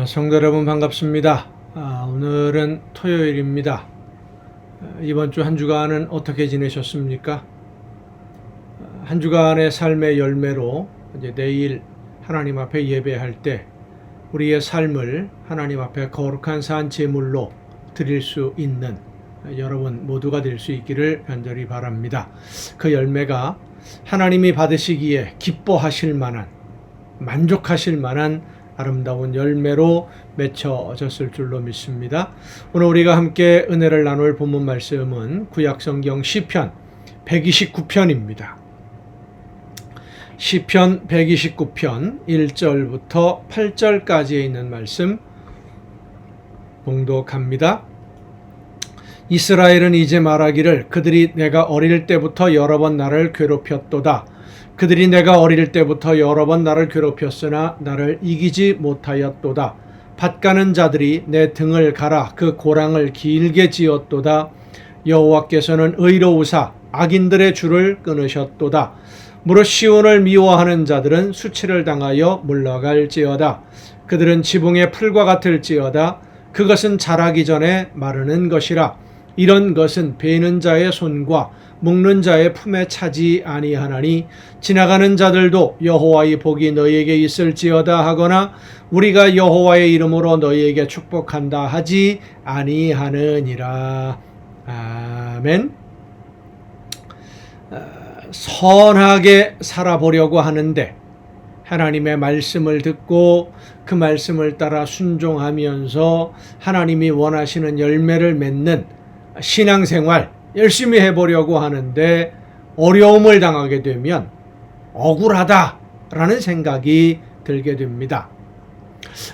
성도 여러분 반갑습니다. 오늘은 토요일입니다. 이번 주 한 주간은 어떻게 지내셨습니까? 한 주간의 삶의 열매로 이제 내일 하나님 앞에 예배할 때 우리의 삶을 하나님 앞에 거룩한 산 제물로 드릴 수 있는 여러분 모두가 될 수 있기를 간절히 바랍니다. 그 열매가 하나님이 받으시기에 기뻐하실 만한, 만족하실 만한 아름다운 열매로 맺혀졌을 줄로 믿습니다. 오늘 우리가 함께 은혜를 나눌 본문 말씀은 구약성경 시편 129편입니다. 시편 129편 1절부터 8절까지에 있는 말씀 봉독합니다. 이스라엘은 이제 말하기를 그들이 내가 어릴 때부터 여러 번 나를 괴롭혔도다. 그들이 내가 어릴 때부터 여러 번 나를 괴롭혔으나 나를 이기지 못하였도다. 밭가는 자들이 내 등을 갈아 그 고랑을 길게 지었도다. 여호와께서는 의로우사 악인들의 줄을 끊으셨도다. 무릇 시온을 미워하는 자들은 수치를 당하여 물러갈지어다. 그들은 지붕의 풀과 같을지어다. 그것은 자라기 전에 마르는 것이라. 이런 것은 베는 자의 손과 묶는 자의 품에 차지 아니하나니 지나가는 자들도 여호와의 복이 너희에게 있을지어다 하거나 우리가 여호와의 이름으로 너희에게 축복한다 하지 아니하느니라. 아멘. 선하게 살아보려고 하는데 하나님의 말씀을 듣고 그 말씀을 따라 순종하면서 하나님이 원하시는 열매를 맺는 신앙생활 열심히 해보려고 하는데 어려움을 당하게 되면 억울하다라는 생각이 들게 됩니다.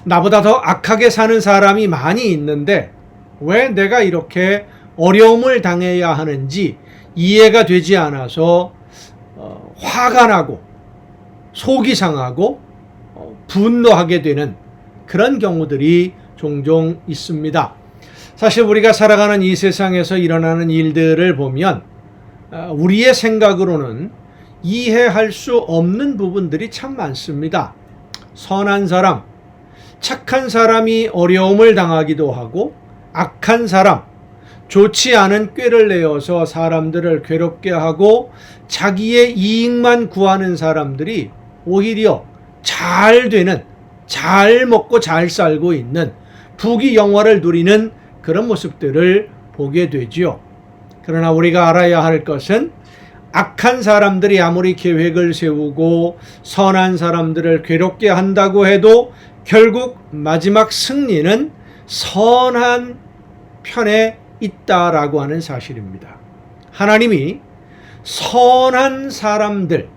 나보다 더 악하게 사는 사람이 많이 있는데 왜 내가 이렇게 어려움을 당해야 하는지 이해가 되지 않아서 화가 나고 속이 상하고 분노하게 되는 그런 경우들이 종종 있습니다. 사실 우리가 살아가는 이 세상에서 일어나는 일들을 보면 우리의 생각으로는 이해할 수 없는 부분들이 참 많습니다. 선한 사람, 착한 사람이 어려움을 당하기도 하고 악한 사람, 좋지 않은 꾀를 내어서 사람들을 괴롭게 하고 자기의 이익만 구하는 사람들이 오히려 잘 되는, 잘 먹고 잘 살고 있는 부귀영화를 누리는 그런 모습들을 보게 되죠. 그러나 우리가 알아야 할 것은 악한 사람들이 아무리 계획을 세우고 선한 사람들을 괴롭게 한다고 해도 결국 마지막 승리는 선한 편에 있다라고 하는 사실입니다. 하나님이 선한 사람들,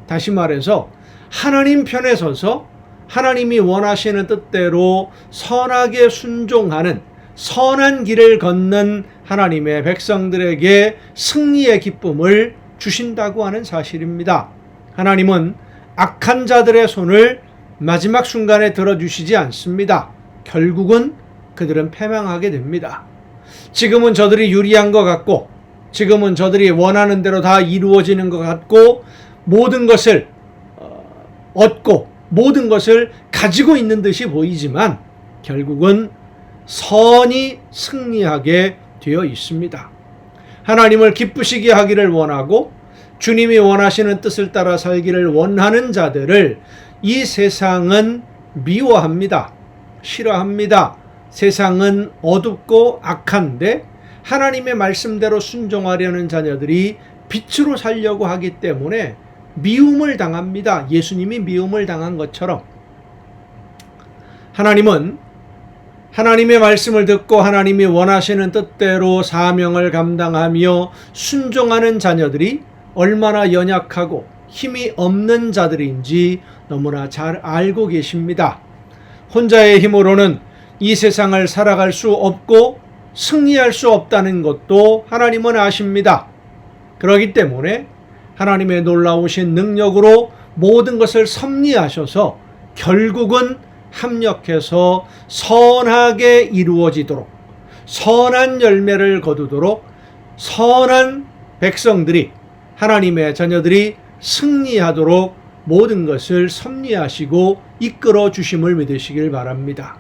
다시 말해서 하나님 편에 서서 하나님이 원하시는 뜻대로 선하게 순종하는 선한 길을 걷는 하나님의 백성들에게 승리의 기쁨을 주신다고 하는 사실입니다. 하나님은 악한 자들의 손을 마지막 순간에 들어주시지 않습니다. 결국은 그들은 패망하게 됩니다. 지금은 저들이 유리한 것 같고 지금은 저들이 원하는 대로 다 이루어지는 것 같고 모든 것을 얻고 모든 것을 가지고 있는 듯이 보이지만 결국은 선이 승리하게 되어 있습니다. 하나님을 기쁘시게 하기를 원하고 주님이 원하시는 뜻을 따라 살기를 원하는 자들을 이 세상은 미워합니다. 싫어합니다. 세상은 어둡고 악한데 하나님의 말씀대로 순종하려는 자녀들이 빛으로 살려고 하기 때문에 미움을 당합니다. 예수님이 미움을 당한 것처럼 하나님은 하나님의 말씀을 듣고 하나님이 원하시는 뜻대로 사명을 감당하며 순종하는 자녀들이 얼마나 연약하고 힘이 없는 자들인지 너무나 잘 알고 계십니다. 혼자의 힘으로는 이 세상을 살아갈 수 없고 승리할 수 없다는 것도 하나님은 아십니다. 그렇기 때문에 하나님의 놀라우신 능력으로 모든 것을 섭리하셔서 결국은 합력해서 선하게 이루어지도록 선한 열매를 거두도록 선한 백성들이 하나님의 자녀들이 승리하도록 모든 것을 섭리하시고 이끌어 주심을 믿으시길 바랍니다.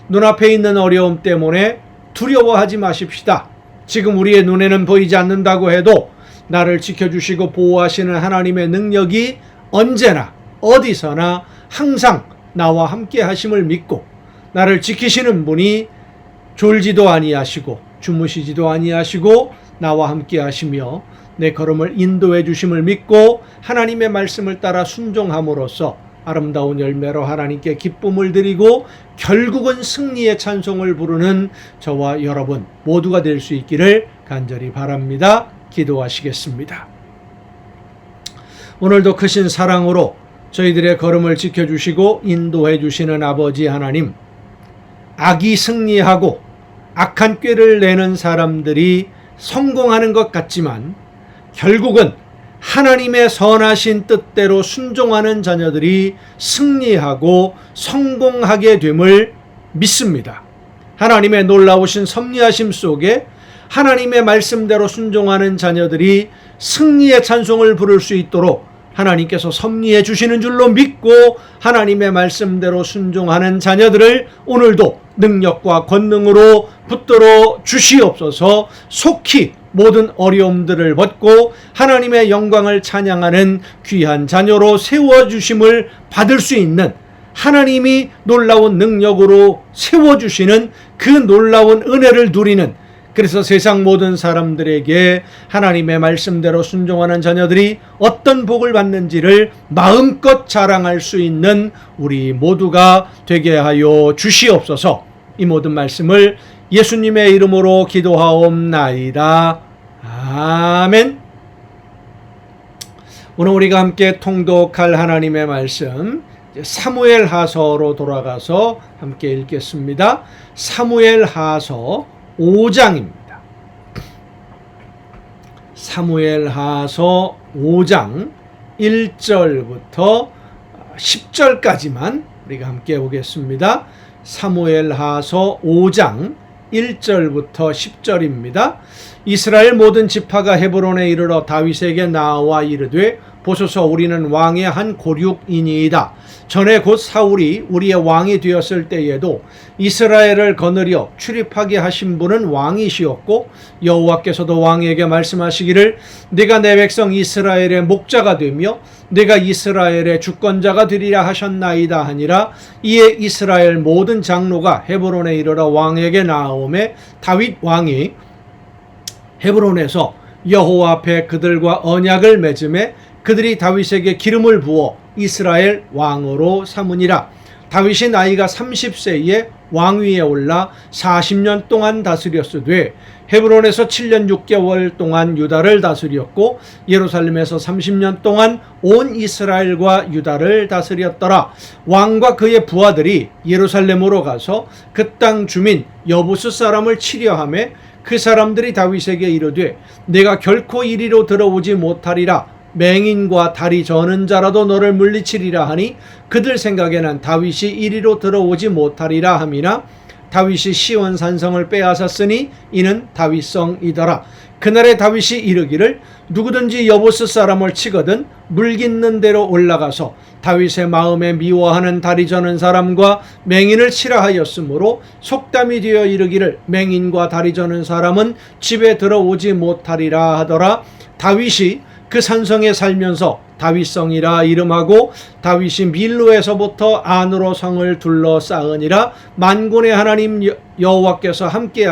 눈앞에 있는 어려움 때문에 두려워하지 마십시다. 지금 우리의 눈에는 보이지 않는다고 해도 나를 지켜주시고 보호하시는 하나님의 능력이 언제나 어디서나 항상 나와 함께 하심을 믿고, 나를 지키시는 분이 졸지도 아니하시고 주무시지도 아니하시고 나와 함께 하시며 내 걸음을 인도해 주심을 믿고 하나님의 말씀을 따라 순종함으로써 아름다운 열매로 하나님께 기쁨을 드리고 결국은 승리의 찬송을 부르는 저와 여러분 모두가 될 수 있기를 간절히 바랍니다. 기도하시겠습니다. 오늘도 크신 사랑으로 저희들의 걸음을 지켜주시고 인도해 주시는 아버지 하나님, 악이 승리하고 악한 꾀를 내는 사람들이 성공하는 것 같지만 결국은 하나님의 선하신 뜻대로 순종하는 자녀들이 승리하고 성공하게 됨을 믿습니다. 하나님의 놀라우신 섭리하심 속에 하나님의 말씀대로 순종하는 자녀들이 승리의 찬송을 부를 수 있도록 하나님께서 섭리해 주시는 줄로 믿고 하나님의 말씀대로 순종하는 자녀들을 오늘도 능력과 권능으로 붙들어 주시옵소서. 속히 모든 어려움들을 벗고 하나님의 영광을 찬양하는 귀한 자녀로 세워주심을 받을 수 있는, 하나님이 놀라운 능력으로 세워주시는 그 놀라운 은혜를 누리는, 그래서 세상 모든 사람들에게 하나님의 말씀대로 순종하는 자녀들이 어떤 복을 받는지를 마음껏 자랑할 수 있는 우리 모두가 되게 하여 주시옵소서. 이 모든 말씀을 예수님의 이름으로 기도하옵나이다. 아멘. 오늘 우리가 함께 통독할 하나님의 말씀, 사무엘 하서로 돌아가서 함께 읽겠습니다. 사무엘 하서 5장입니다. 사무엘 하서 5장 1절부터 10절까지만 우리가 함께 보겠습니다. 사무엘 하서 5장 1절부터 10절입니다. 이스라엘 모든 지파가 헤브론에 이르러 다윗에게 나와 이르되, 보소서 우리는 왕의 한 고륙이니이다. 전에 곧 사울이 우리의 왕이 되었을 때에도 이스라엘을 거느려 출입하게 하신 분은 왕이시었고, 여호와께서도 왕에게 말씀하시기를 네가 내 백성 이스라엘의 목자가 되며 네가 이스라엘의 주권자가 되리라 하셨나이다 하니라. 이에 이스라엘 모든 장로가 헤브론에 이르러 왕에게 나아오매 다윗 왕이 헤브론에서 여호와 앞에 그들과 언약을 맺음에 그들이 다윗에게 기름을 부어 이스라엘 왕으로 삼으니라. 다윗이 나이가 30세에 왕위에 올라 40년 동안 다스렸으되 헤브론에서 7년 6개월 동안 유다를 다스렸고 예루살렘에서 30년 동안 온 이스라엘과 유다를 다스렸더라. 왕과 그의 부하들이 예루살렘으로 가서 그 땅 주민 여부스 사람을 치려하며 그 사람들이 다윗에게 이르되 내가 결코 이리로 들어오지 못하리라. 맹인과 다리 저는 자라도 너를 물리치리라 하니 그들 생각에는 다윗이 이리로 들어오지 못하리라 함이나 다윗이 시온 산성을 빼앗았으니 이는 다윗성이더라. 그날에 다윗이 이르기를 누구든지 여부스 사람을 치거든 물깃는 대로 올라가서 다윗의 마음에 미워하는 다리 저는 사람과 맹인을 치라 하였으므로 속담이 되어 이르기를 맹인과 다리 저는 사람은 집에 들어오지 못하리라 하더라. 다윗이 그 산성에 살면서 다윗성이라 이름하고 다윗이 밀로에서부터 안으로 성을 둘러싸으니라. 만군의 하나님 여호와께서 함께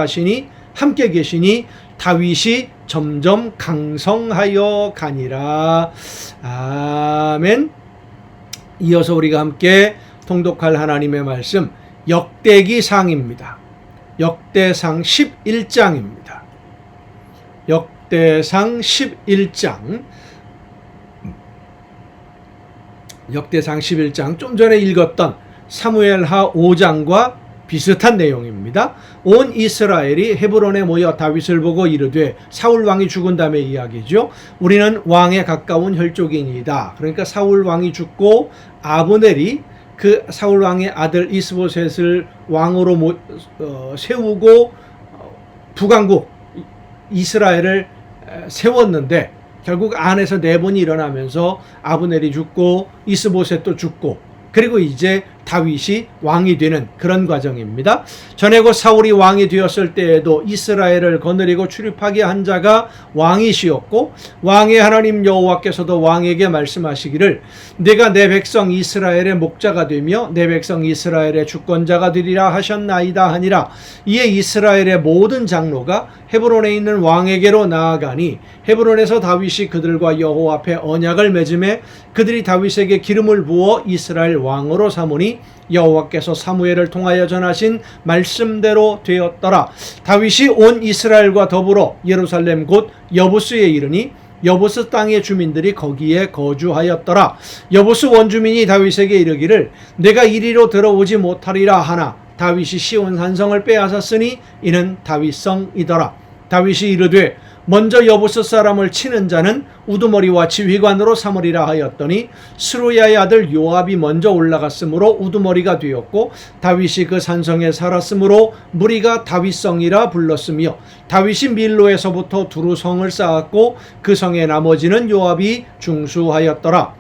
계시니 다윗이 점점 강성하여 가니라. 아멘. 이어서 우리가 함께 통독할 하나님의 말씀 역대기상입니다. 역대상 11장입니다. 역대상 11장, 역대상 11장 좀 전에 읽었던 사무엘하 5장과 비슷한 내용입니다. 온 이스라엘이 헤브론에 모여 다윗을 보고 이르되, 사울 왕이 죽은 다음의 이야기죠. 우리는 왕에 가까운 혈족이니이다. 그러니까 사울 왕이 죽고 아브넬이 그 사울 왕의 아들 이스보셋을 왕으로 세우고 북왕국 이스라엘을 세웠는데 결국 안에서 내분이 일어나면서 아브넬이 죽고 이스보셋도 죽고, 그리고 이제 다윗이 왕이 되는 그런 과정입니다. 전에 그 사울이 왕이 되었을 때에도 이스라엘을 거느리고 출입하게 한 자가 왕이시었고, 왕의 하나님 여호와께서도 왕에게 말씀하시기를 내가 내 백성 이스라엘의 목자가 되며 내 백성 이스라엘의 주권자가 되리라 하셨나이다 하니라. 이에 이스라엘의 모든 장로가 헤브론에 있는 왕에게로 나아가니 헤브론에서 다윗이 그들과 여호와 앞에 언약을 맺음에 그들이 다윗에게 기름을 부어 이스라엘 왕으로 삼으니 여호와께서 사무엘을 통하여 전하신 말씀대로 되었더라. 다윗이 온 이스라엘과 더불어 예루살렘 곧 여부스에 이르니 여부스 땅의 주민들이 거기에 거주하였더라. 여부스 원주민이 다윗에게 이르기를 내가 이리로 들어오지 못하리라 하나 다윗이 시온 산성을 빼앗았으니 이는 다윗성이더라. 다윗이 이르되 먼저 여부스 사람을 치는 자는 우두머리와 지휘관으로 삼으리라 하였더니 스루야의 아들 요압이 먼저 올라갔으므로 우두머리가 되었고 다윗이 그 산성에 살았으므로 무리가 다윗성이라 불렀으며 다윗이 밀로에서부터 두루 성을 쌓았고 그 성의 나머지는 요압이 중수하였더라.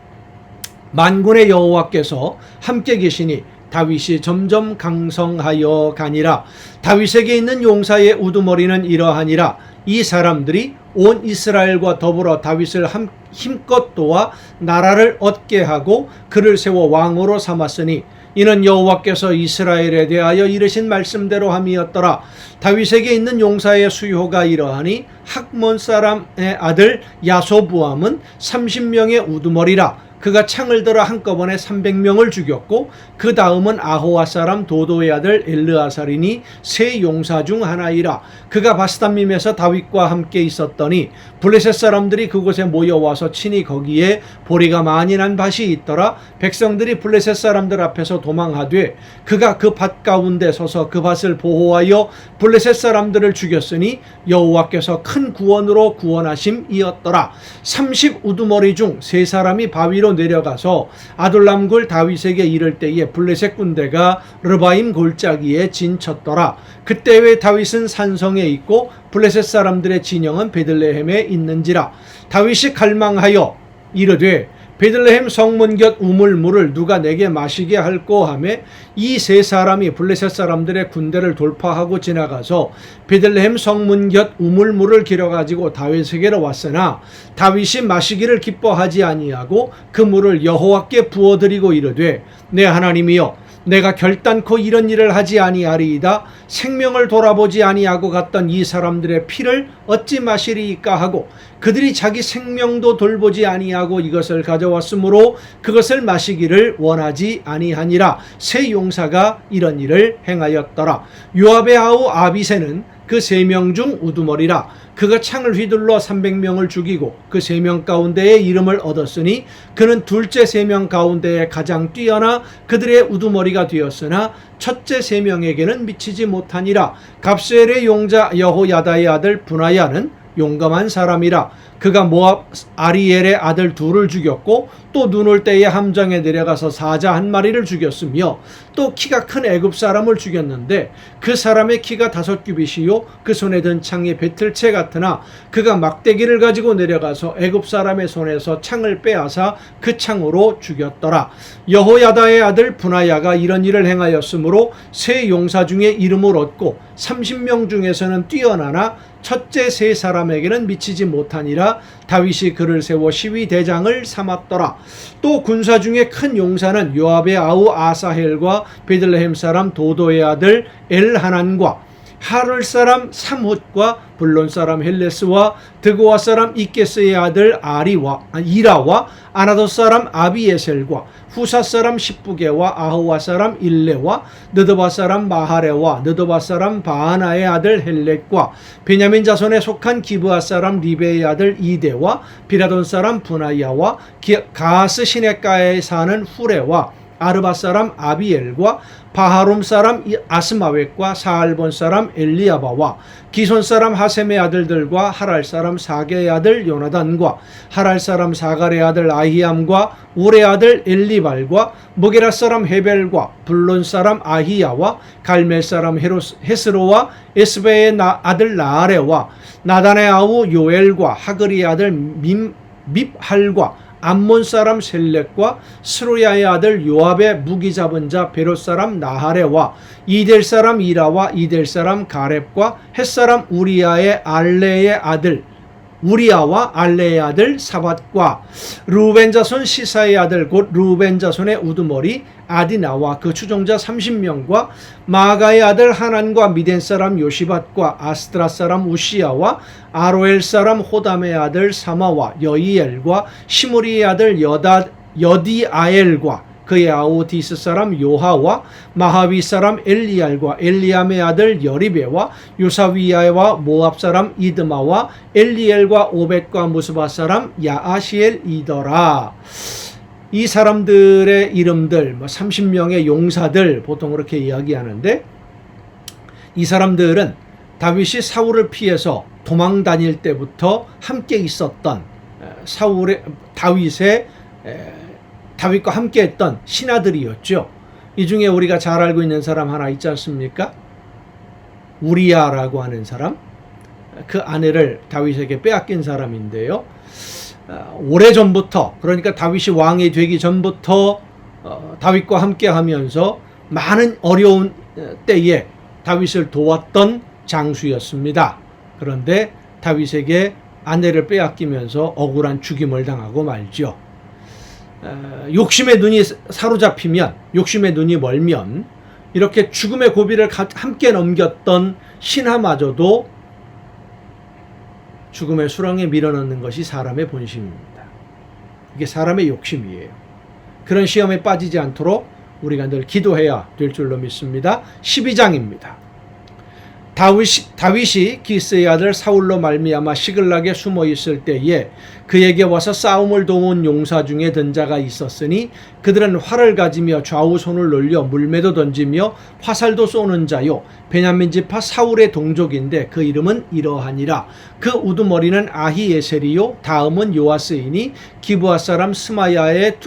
만군의 여호와께서 함께 계시니 다윗이 점점 강성하여 가니라. 다윗에게 있는 용사의 우두머리는 이러하니라. 이 사람들이 온 이스라엘과 더불어 다윗을 힘껏 도와 나라를 얻게 하고 그를 세워 왕으로 삼았으니 이는 여호와께서 이스라엘에 대하여 이르신 말씀대로 함이었더라. 다윗에게 있는 용사의 수요가 이러하니 학몬 사람의 아들 야소부암은 30명의 우두머리라. 그가 창을 들어 한꺼번에 300명을 죽였고 그 다음은 아호와 사람 도도의 아들 엘르아살이니 세 용사 중 하나이라. 그가 바스담림에서 다윗과 함께 있었더니 블레셋 사람들이 그곳에 모여와서 친히 거기에 보리가 많이 난 밭이 있더라. 백성들이 블레셋 사람들 앞에서 도망하되 그가 그 밭 가운데 서서 그 밭을 보호하여 블레셋 사람들을 죽였으니 여호와께서 큰 구원으로 구원하심이었더라. 30우두머리 중 세 사람이 바위로 내려가서 아둘람굴 다윗에게 이를 때에 블레셋 군대가 르바임 골짜기에 진쳤더라. 그때의 다윗은 산성에 있고 블레셋 사람들의 진영은 베들레헴에 있는지라. 다윗이 갈망하여 이르되 베들레헴 성문 곁 우물물을 누가 내게 마시게 할꼬 하매 이 세 사람이 블레셋 사람들의 군대를 돌파하고 지나가서 베들레헴 성문 곁 우물물을 길어가지고 다윗에게로 왔으나 다윗이 마시기를 기뻐하지 아니하고 그 물을 여호와께 부어드리고 이르되 내 하나님이여 내가 결단코 이런 일을 하지 아니하리이다. 생명을 돌아보지 아니하고 갔던 이 사람들의 피를 어찌 마시리이까 하고 그들이 자기 생명도 돌보지 아니하고 이것을 가져왔으므로 그것을 마시기를 원하지 아니하니라. 세 용사가 이런 일을 행하였더라. 요압의 아우 아비새는 그 3명 중 우두머리라. 그가 창을 휘둘러 300명을 죽이고 그 3명 가운데에 이름을 얻었으니 그는 둘째 3명 가운데에 가장 뛰어나 그들의 우두머리가 되었으나 첫째 3명에게는 미치지 못하니라. 갑세엘의 용자 여호야다의 아들 분하야는 용감한 사람이라. 그가 모압 아리엘의 아들 둘을 죽였고 또 눈 올 때에 함정에 내려가서 사자 한 마리를 죽였으며 또 키가 큰 애굽 사람을 죽였는데 그 사람의 키가 5규빗이요 그 손에 든 창이 배틀채 같으나 그가 막대기를 가지고 내려가서 애굽 사람의 손에서 창을 빼앗아 그 창으로 죽였더라. 여호야다의 아들 분하야가 이런 일을 행하였으므로 세 용사 중에 이름을 얻고 30명 중에서는 뛰어나나 첫째 세 사람에게는 미치지 못하니라. 다윗이 그를 세워 시위 대장을 삼았더라. 또 군사 중에 큰 용사는 요압의 아우 아사헬과 베들레헴 사람 도도의 아들 엘하난과 하를 사람 삼훗과 블론 사람 헬레스와 드고와 사람 이게스의 아들 이라와 아나돗 사람 아비에셀과 후사 사람 십부게와 아호와 사람 일레와 느드바 사람 마하레와 느드바 사람 바하나의 아들 헬렛과 베냐민 자손에 속한 기브아 사람 리베의 아들 이데와 비라돈 사람 분하야와 가스 시내가에 사는 후레와 아르바 사람 아비엘과 바하룸 사람 아스마웻과 사알본 사람 엘리야바와 기손 사람 하셈의 아들들과 하랄 사람 사게의 아들 요나단과 하랄 사람 사갈의 아들 아히암과 울의 아들 엘리발과 무게라 사람 헤벨과 블론 사람 아히야와 갈멜 사람 헤스로와 에스베의 아들 나아레와 나단의 아우 요엘과 하그리의 아들 밉할과 암몬 사람 셀렉과 스루야의 아들 요압의 무기 잡은 자 베롯 사람 나하레와 이델 사람 이라와 이델 사람 가렙과 헷 사람 우리아의 알레의 아들 우리아와 알레의 아들 사밧과 루벤 자손 시사의 아들 곧 루벤 자손의 우두머리 아디나와 그 추종자 30명과 마가의 아들 하난과 미덴 사람 요시밧과 아스드라 사람 우시야와 아로엘 사람 호담의 아들 사마와 여이엘과 시므리의 아들 여디아엘과 그의 아우 디스 사람 요하와 마하위 사람 엘리알과 엘리암의 아들 여리베와 요사위야와 모압 사람 이드마와 엘리엘과 오벳과 무스바 사람 야아시엘이더라. 이 사람들의 이름들 30명의 용사들 보통 그렇게 이야기하는데, 이 사람들은 다윗이 사울을 피해서 도망 다닐 때부터 함께 있었던 다윗과 함께 했던 신하들이었죠. 이 중에 우리가 잘 알고 있는 사람 하나 있지 않습니까? 우리아라고 하는 사람, 그 아내를 다윗에게 빼앗긴 사람인데요. 오래전부터, 그러니까 다윗이 왕이 되기 전부터 다윗과 함께 하면서 많은 어려운 때에 다윗을 도왔던 장수였습니다. 그런데 다윗에게 아내를 빼앗기면서 억울한 죽임을 당하고 말죠. 욕심의 눈이 사로잡히면, 욕심의 눈이 멀면 이렇게 죽음의 고비를 함께 넘겼던 신하마저도 죽음의 수렁에 밀어넣는 것이 사람의 본심입니다. 이게 사람의 욕심이에요. 그런 시험에 빠지지 않도록 우리가 늘 기도해야 될 줄로 믿습니다. 12장입니다. 다윗이 기스의 아들 사울로 말미암아 시글락에 숨어 있을 때에 그에게 와서 싸움을 도운 용사 중에 든 자가 있었으니 그들은 활을 가지며 좌우 손을 놀려 물매도 던지며 화살도 쏘는 자요 베냐민 지파 사울의 동족인데 그 이름은 이러하니라. 그 우두머리는 아히에셀이요 다음은 요아스이니 기브아 사람 스마야의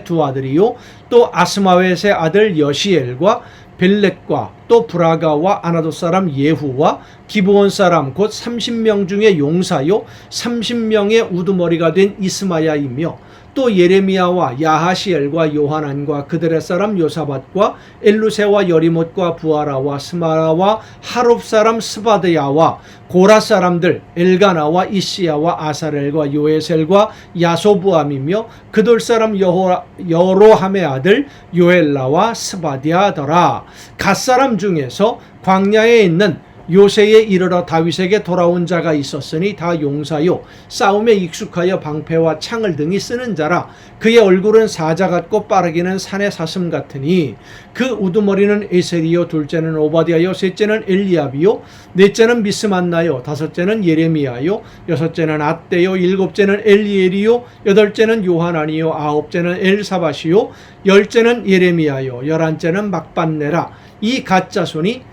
두 아들이요 또 아스마웻의 아들 여시엘과 벨렛과 또 브라가와 아나도 사람 예후와 기브온 사람 곧 30명 중에 용사요 30명의 우두머리가 된 이스마야이며 또 예레미야와 야하시엘과 요하난과 그들의 사람 요사밧과 엘루세와 여리못과 부아라와 스마라와 하룹 사람 스바드야와 고라 사람들 엘가나와 이시야와 아사렐과 요에셀과 야소부암이며 그들 사람 여로함의 아들 요엘라와 스바디아더라. 갓 사람 중에서 광야에 있는 요새에 이르러 다윗에게 돌아온 자가 있었으니 다 용사요 싸움에 익숙하여 방패와 창을 등이 쓰는 자라. 그의 얼굴은 사자 같고 빠르기는 산의 사슴 같으니 그 우두머리는 에셀이요 둘째는 오바댜요 셋째는 엘리압이요 넷째는 미스만나요 다섯째는 예레미야요 여섯째는 앗대요 일곱째는 엘리엘이요 여덟째는 요하나니요 아홉째는 엘사밧이요 열째는 예레미야요 열한째는 막반네라. 이 가짜손이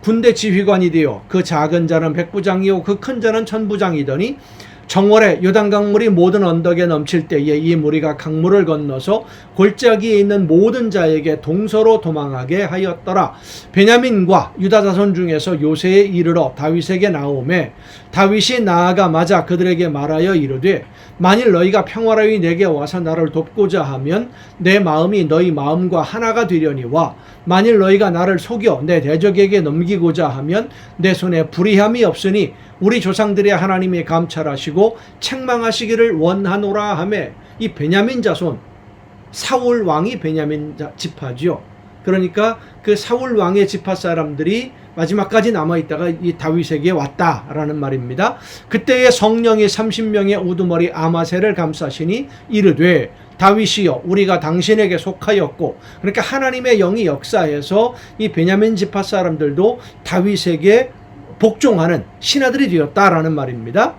군대 지휘관이 되어 그 작은 자는 백부장이요 그 큰 자는 천부장이더니 정월에 요단강물이 모든 언덕에 넘칠 때에 이 무리가 강물을 건너서 골짜기에 있는 모든 자에게 동서로 도망하게 하였더라. 베냐민과 유다 자손 중에서 요새에 이르러 다윗에게 나오매 다윗이 나아가 맞아 그들에게 말하여 이르되 만일 너희가 평화로이 내게 와서 나를 돕고자 하면 내 마음이 너희 마음과 하나가 되려니와 만일 너희가 나를 속여 내 대적에게 넘기고자 하면 내 손에 불의함이 없으니 우리 조상들의 하나님이 감찰하시고 책망하시기를 원하노라 하며 이 베냐민 자손 사울 왕이 베냐민 지파지요. 그러니까 그 사울 왕의 지파 사람들이 마지막까지 남아있다가 이 다윗에게 왔다라는 말입니다. 그때의 성령이 30명의 우두머리 아마셀을 감싸시니 이르되 다윗이여 우리가 당신에게 속하였고, 그러니까 하나님의 영이 역사해서 이 베냐민 지파 사람들도 다윗에게 복종하는 신하들이 되었다라는 말입니다.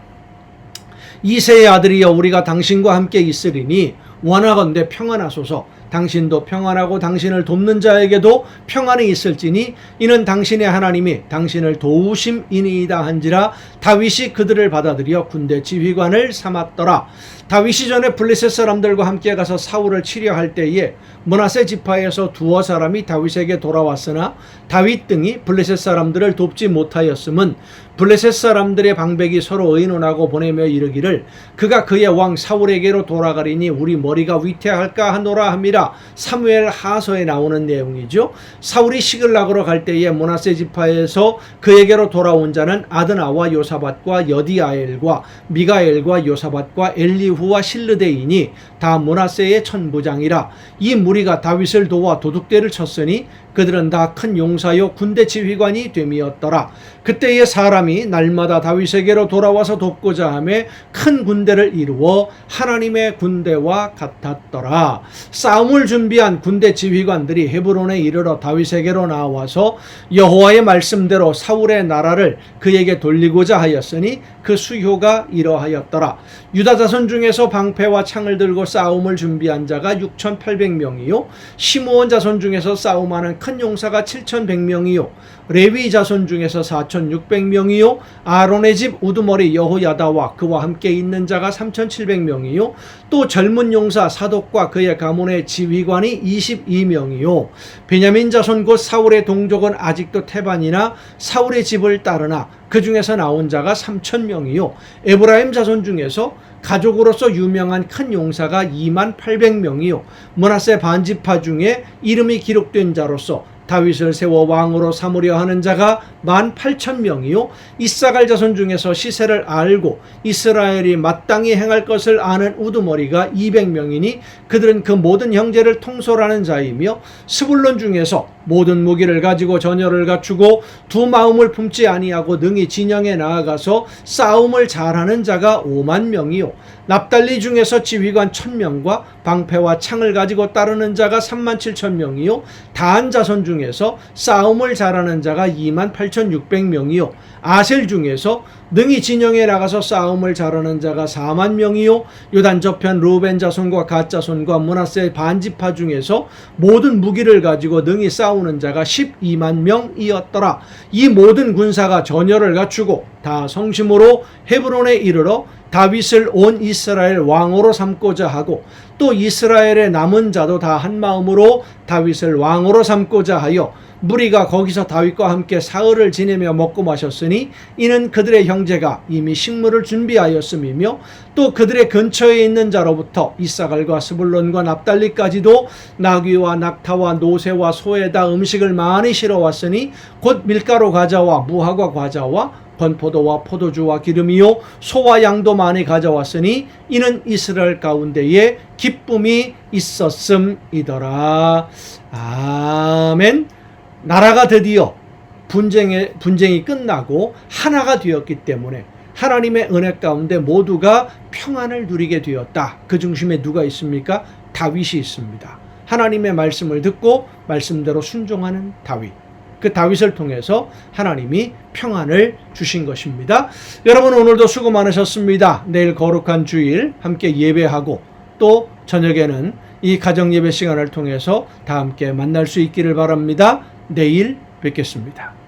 이새의 아들이여 우리가 당신과 함께 있으리니 원하건대 평안하소서. 당신도 평안하고 당신을 돕는 자에게도 평안이 있을지니 이는 당신의 하나님이 당신을 도우심이니이다 한지라. 다윗이 그들을 받아들여 군대 지휘관을 삼았더라. 다윗이 전에 블레셋 사람들과 함께 가서 사울을 치려 할 때에 므낫세 지파에서 두어 사람이 다윗에게 돌아왔으나 다윗 등이 블레셋 사람들을 돕지 못하였음은 블레셋 사람들의 방백이 서로 의논하고 보내며 이르기를 그가 그의 왕 사울에게로 돌아가리니 우리 머리가 위태할까 하노라 함이라. 사무엘 하서에 나오는 내용이죠. 사울이 시글락으로 갈 때에 므낫세 지파에서 그에게로 돌아온 자는 아드나와 요사밧과 여디아엘과 미가엘과 요사밧과 엘리후와 실르데이니 다 므낫세의 천부장이라. 이 무리가 다윗을 도와 도둑대를 쳤으니 그들은 다 큰 용사요 군대 지휘관이 됨이었더라. 그때의 사람이 날마다 다윗에게로 돌아와서 돕고자 하며 큰 군대를 이루어 하나님의 군대와 같았더라. 싸움을 준비한 군대 지휘관들이 헤브론에 이르러 다윗에게로 나와서 여호와의 말씀대로 사울의 나라를 그에게 돌리고자 하였으니 그 수효가 이러하였더라. 유다 자손 중에서 방패와 창을 들고 싸움을 준비한 자가 6,800명이요 시므온 자손 중에서 싸움하는 큰 용사가 7,100명이요 레위 자손 중에서 4,600명이요 아론의 집 우두머리 여호야다와 그와 함께 있는 자가 3,700명이요 또 젊은 용사 사독과 그의 가문의 지휘관이 22명이요 베냐민 자손 곧 사울의 동족은 아직도 태반이나 사울의 집을 따르나 그 중에서 나온 자가 3,000명이요 에브라임 자손 중에서 가족으로서 유명한 큰 용사가 28,000명이요 므낫세 반지파 중에 이름이 기록된 자로서 다윗을 세워 왕으로 삼으려 하는 자가 18,000명이요 이사갈 자손 중에서 시세를 알고 이스라엘이 마땅히 행할 것을 아는 우두머리가 200명이니 그들은 그 모든 형제를 통솔하는 자이며 스불론 중에서 모든 무기를 가지고 전열을 갖추고 두 마음을 품지 아니하고 능히 진영에 나아가서 싸움을 잘하는 자가 50,000명이요 납달리 중에서 지휘관 1,000명과 방패와 창을 가지고 따르는 자가 37,000명이요 다한 자손 중에서 싸움을 잘하는 자가 28,600명이요 아셀 중에서 능히 진영에 나가서 싸움을 잘하는 자가 40,000명이요 요단 저편 루벤 자손과 갓 자손과 므낫세 반지파 중에서 모든 무기를 가지고 능히 싸우는 자가 120,000명이었더라. 이 모든 군사가 전열을 갖추고 다 성심으로 헤브론에 이르러 다윗을 온 이스라엘 왕으로 삼고자 하고 또 이스라엘의 남은 자도 다 한마음으로 다윗을 왕으로 삼고자 하여 무리가 거기서 다윗과 함께 사흘을 지내며 먹고 마셨으니 이는 그들의 형제가 이미 식물을 준비하였음이며 또 그들의 근처에 있는 자로부터 이사갈과 스불론과 납달리까지도 나귀와 낙타와 노새와 소에다 음식을 많이 실어왔으니 곧 밀가루 과자와 무화과 과자와 건포도와 포도주와 기름이요 소와 양도 많이 가져왔으니 이는 이스라엘 가운데에 기쁨이 있었음이더라. 아멘. 나라가 드디어 분쟁이 끝나고 하나가 되었기 때문에 하나님의 은혜 가운데 모두가 평안을 누리게 되었다. 그 중심에 누가 있습니까? 다윗이 있습니다. 하나님의 말씀을 듣고 말씀대로 순종하는 다윗. 그 다윗을 통해서 하나님이 평안을 주신 것입니다. 여러분 오늘도 수고 많으셨습니다. 내일 거룩한 주일 함께 예배하고 또 저녁에는 이 가정예배 시간을 통해서 다 함께 만날 수 있기를 바랍니다. 내일 뵙겠습니다.